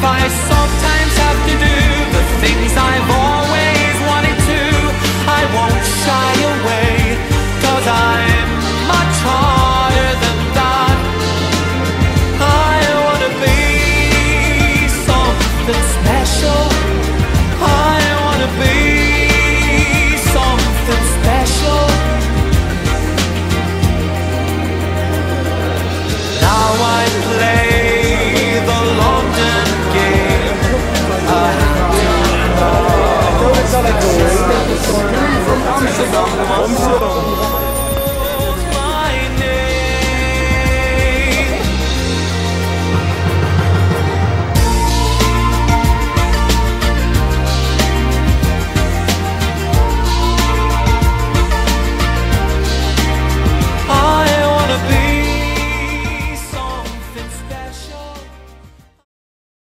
I sometimes have to do the things I've always wanted to, I won't shy away, 'cause I'm much harder than that. I wanna be something special. I wanna be something special. Now I play the London game. I do not